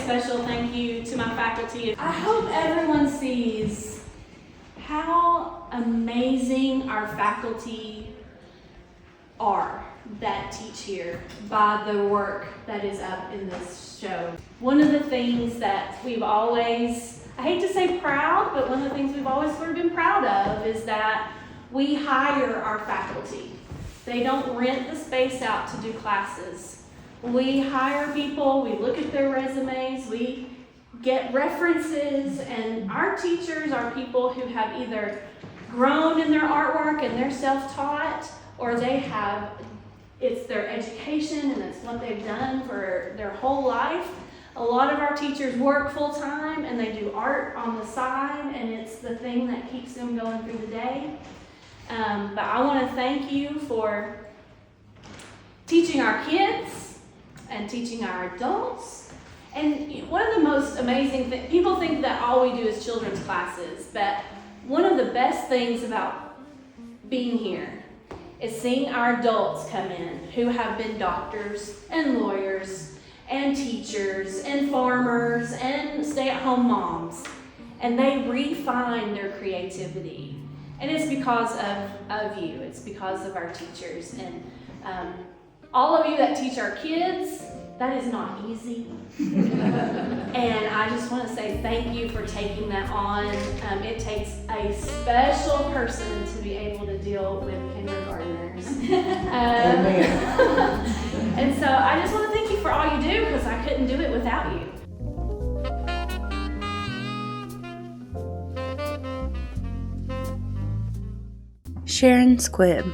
special thank you to my faculty. I hope everyone sees how amazing our faculty are that teach here by the work that is up in this show. One of the things that we've always, I hate to say proud, but one of the things we've always sort of been proud of is that we hire our faculty. They don't rent the space out to do classes. We hire people, we look at their resumes, we get references, and our teachers are people who have either grown in their artwork and they're self-taught, or they have, it's their education and it's what they've done for their whole life. A lot of our teachers work full-time and they do art on the side, and it's the thing that keeps them going through the day. But I want to thank you for teaching our kids and teaching our adults. And one of the most amazing things, people think that all we do is children's classes, but one of the best things about being here is seeing our adults come in who have been doctors and lawyers and teachers and farmers and stay-at-home moms, and they refine their creativity. And it's because of you. It's because of our teachers. And all of you that teach our kids, that is not easy. And I just want to say thank you for taking that on. It takes a special person to be able to deal with kindergartners. And so I just want to thank you for all you do, because I couldn't do it without you. Sharon Squibb.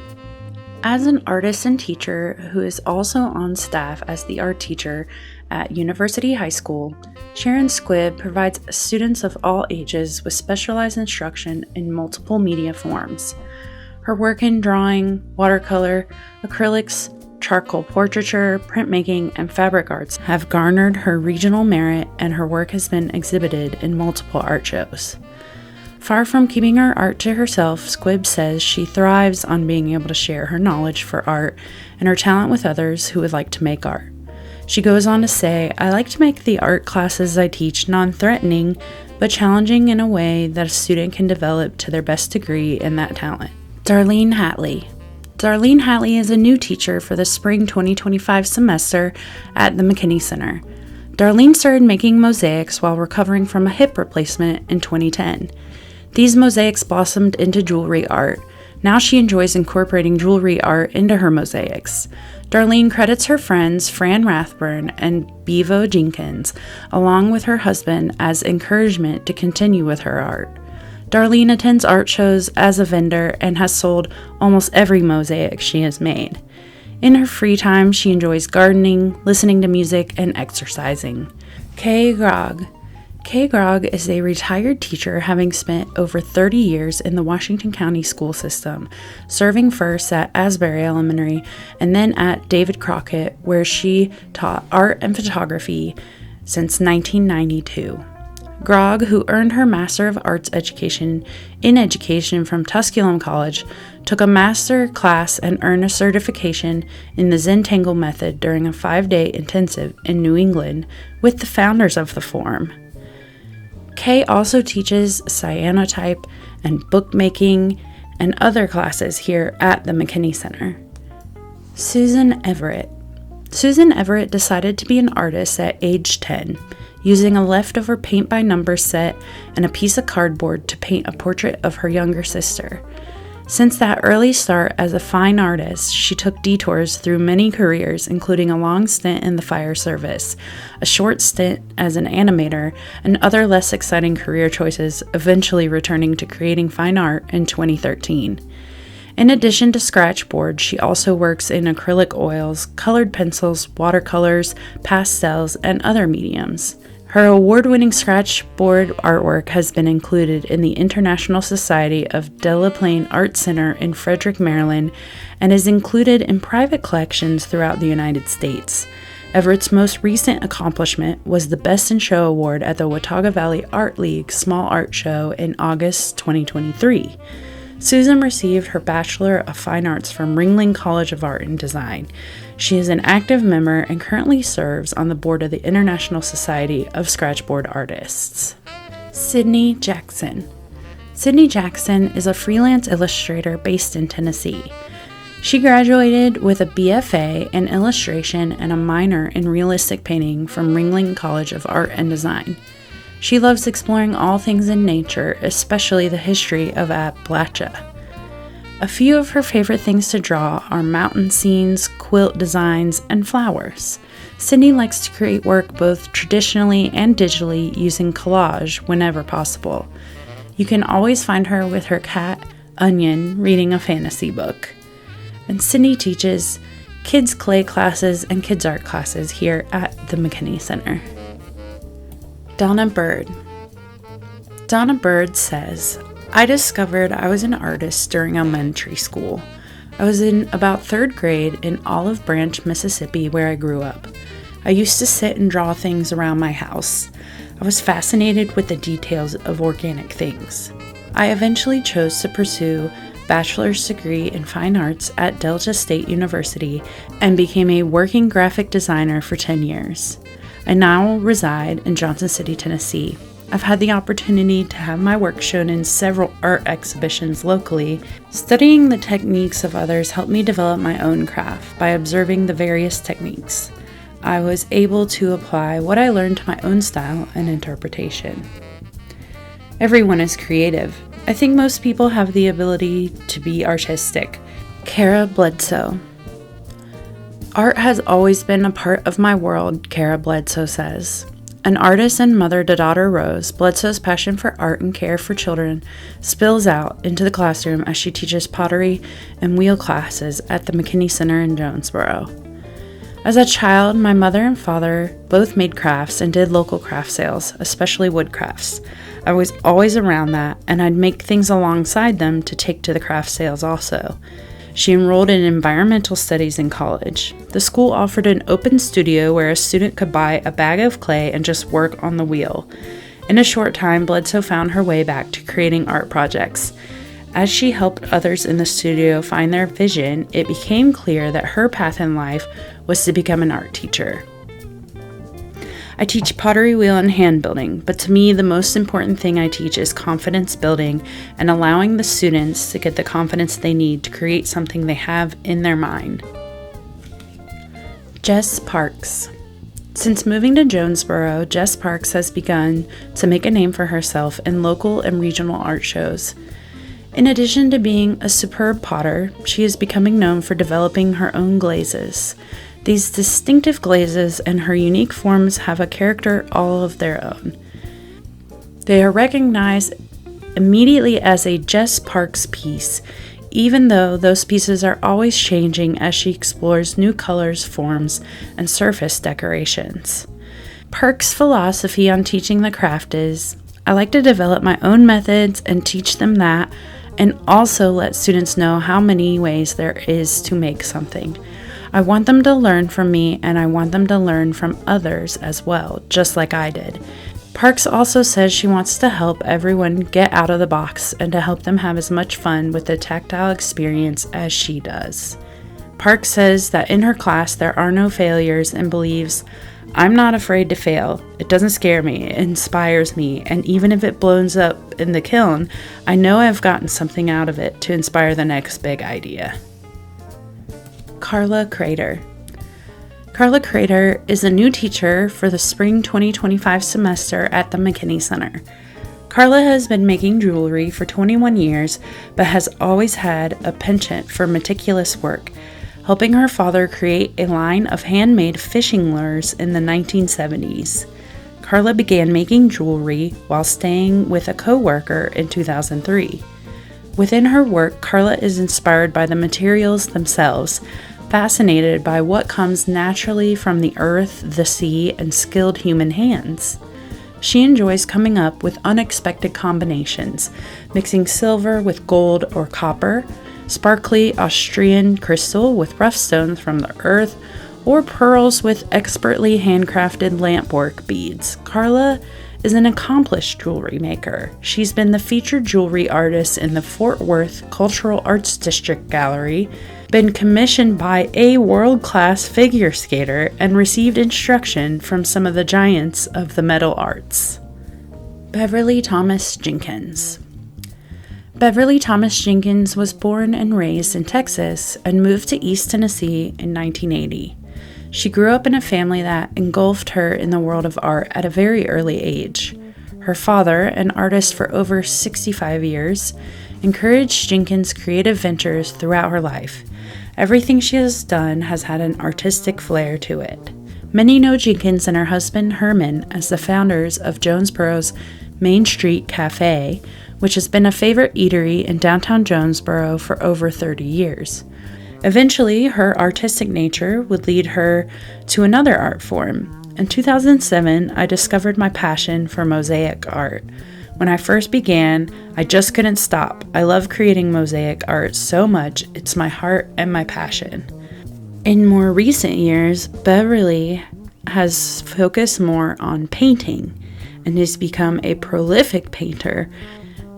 As an artist and teacher who is also on staff as the art teacher at University High School, Sharon Squibb provides students of all ages with specialized instruction in multiple media forms. Her work in drawing, watercolor, acrylics, charcoal portraiture, printmaking, and fabric arts have garnered her regional merit, and her work has been exhibited in multiple art shows. Far from keeping her art to herself, Squibb says she thrives on being able to share her knowledge for art and her talent with others who would like to make art. She goes on to say, "I like to make the art classes I teach non-threatening, but challenging in a way that a student can develop to their best degree in that talent." Darlene Hatley. Darlene Hatley is a new teacher for the spring 2025 semester at the McKinney Center. Darlene started making mosaics while recovering from a hip replacement in 2010. These mosaics blossomed into jewelry art. Now she enjoys incorporating jewelry art into her mosaics. Darlene credits her friends Fran Rathburn and Bevo Jenkins, along with her husband, as encouragement to continue with her art. Darlene attends art shows as a vendor and has sold almost every mosaic she has made. In her free time, she enjoys gardening, listening to music, and exercising. Kay Grogg. Kay Grogg is a retired teacher, having spent over 30 years in the Washington County school system, serving first at Asbury Elementary and then at David Crockett, where she taught art and photography since 1992. Grogg, who earned her Master of Arts education in education from Tusculum College, took a master class and earned a certification in the Zentangle method during a 5-day intensive in New England with the founders of the form. Kay also teaches cyanotype and bookmaking and other classes here at the McKinney Center. Susan Everett. Susan Everett decided to be an artist at age 10, using a leftover paint-by-number set and a piece of cardboard to paint a portrait of her younger sister. Since that early start as a fine artist, she took detours through many careers, including a long stint in the fire service, a short stint as an animator, and other less exciting career choices, eventually returning to creating fine art in 2013. In addition to scratchboard, she also works in acrylic oils, colored pencils, watercolors, pastels, and other mediums. Her award-winning scratchboard artwork has been included in the International Society of De La Plaine Art Center in Frederick, Maryland, and is included in private collections throughout the United States. Everett's most recent accomplishment was the Best in Show Award at the Watauga Valley Art League Small Art Show in August 2023. Susan received her Bachelor of Fine Arts from Ringling College of Art and Design. She is an active member and currently serves on the board of the International Society of Scratchboard Artists. Sydney Jackson. Sydney Jackson is a freelance illustrator based in Tennessee. She graduated with a BFA in illustration and a minor in realistic painting from Ringling College of Art and Design. She loves exploring all things in nature, especially the history of Appalachia. A few of her favorite things to draw are mountain scenes, quilt designs, and flowers. Sydney likes to create work both traditionally and digitally using collage whenever possible. You can always find her with her cat, Onion, reading a fantasy book. And Sydney teaches kids' clay classes and kids' art classes here at the McKinney Center. Donna Bird. Donna Bird says, I discovered I was an artist during elementary school. I was in about 3rd grade in Olive Branch, Mississippi, where I grew up. I used to sit and draw things around my house. I was fascinated with the details of organic things. I eventually chose to pursue a bachelor's degree in fine arts at Delta State University and became a working graphic designer for 10 years. I now reside in Johnson City, Tennessee. I've had the opportunity to have my work shown in several art exhibitions locally. Studying the techniques of others helped me develop my own craft by observing the various techniques. I was able to apply what I learned to my own style and interpretation. Everyone is creative. I think most people have the ability to be artistic. Kara Bledsoe. Art has always been a part of my world, Kara Bledsoe says. An artist and mother to daughter Rose, Bledsoe's passion for art and care for children spills out into the classroom as she teaches pottery and wheel classes at the McKinney Center in Jonesboro. As a child, my mother and father both made crafts and did local craft sales, especially wood crafts. I was always around that, and I'd make things alongside them to take to the craft sales also. She enrolled in environmental studies in college. The school offered an open studio where a student could buy a bag of clay and just work on the wheel. In a short time, Bledsoe found her way back to creating art projects. As she helped others in the studio find their vision, it became clear that her path in life was to become an art teacher. I teach pottery wheel and hand building, but to me the most important thing I teach is confidence building and allowing the students to get the confidence they need to create something they have in their mind. Jess Parks. Since moving to Jonesboro, Jess Parks has begun to make a name for herself in local and regional art shows. In addition to being a superb potter, she is becoming known for developing her own glazes. These distinctive glazes and her unique forms have a character all of their own. They are recognized immediately as a Jess Parks piece, even though those pieces are always changing as she explores new colors, forms, and surface decorations. Parks' philosophy on teaching the craft is, I like to develop my own methods and teach them that, and also let students know how many ways there is to make something. I want them to learn from me, and I want them to learn from others as well, just like I did. Parks also says she wants to help everyone get out of the box and to help them have as much fun with the tactile experience as she does. Parks says that in her class there are no failures and believes, I'm not afraid to fail. It doesn't scare me, it inspires me, and even if it blows up in the kiln, I know I've gotten something out of it to inspire the next big idea. Carla Crater. Carla Crater is a new teacher for the spring 2025 semester at the McKinney Center. Carla has been making jewelry for 21 years, but has always had a penchant for meticulous work, helping her father create a line of handmade fishing lures in the 1970s. Carla began making jewelry while staying with a co-worker in 2003. Within her work, Carla is inspired by the materials themselves, fascinated by what comes naturally from the earth, the sea, and skilled human hands. She enjoys coming up with unexpected combinations, mixing silver with gold or copper, sparkly Austrian crystal with rough stones from the earth, or pearls with expertly handcrafted lampwork beads. Carla is an accomplished jewelry maker. She's been the featured jewelry artist in the Fort Worth Cultural Arts District Gallery, been commissioned by a world-class figure skater, and received instruction from some of the giants of the metal arts. Beverly Thomas Jenkins. Beverly Thomas Jenkins was born and raised in Texas and moved to East Tennessee in 1980. She grew up in a family that engulfed her in the world of art at a very early age. Her father, an artist for over 65 years, encouraged Jenkins' creative ventures throughout her life. Everything she has done has had an artistic flair to it. Many know Jenkins and her husband Herman as the founders of Jonesboro's Main Street Cafe, which has been a favorite eatery in downtown Jonesboro for over 30 years. Eventually, her artistic nature would lead her to another art form. In 2007, I discovered my passion for mosaic art. When I first began, I just couldn't stop. I love creating mosaic art so much, it's my heart and my passion. In more recent years, Beverly has focused more on painting and has become a prolific painter.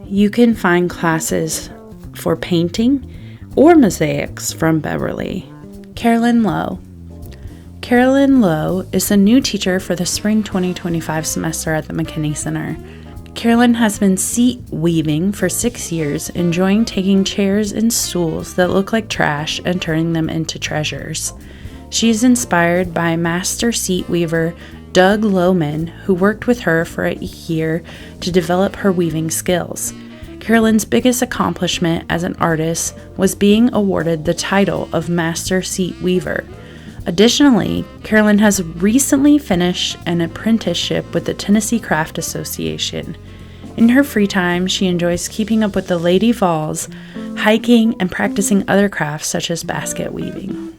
You can find classes for painting or mosaics from Beverly. Carolyn Lowe. Carolyn Lowe is a new teacher for the spring 2025 semester at the McKinney Center. Carolyn has been seat weaving for 6 years, enjoying taking chairs and stools that look like trash and turning them into treasures. She is inspired by master seat weaver Doug Lohman, who worked with her for a year to develop her weaving skills. Carolyn's biggest accomplishment as an artist was being awarded the title of Master Seat Weaver. Additionally, Carolyn has recently finished an apprenticeship with the Tennessee Craft Association. In her free time, she enjoys keeping up with the Lady Vols, hiking, and practicing other crafts such as basket weaving.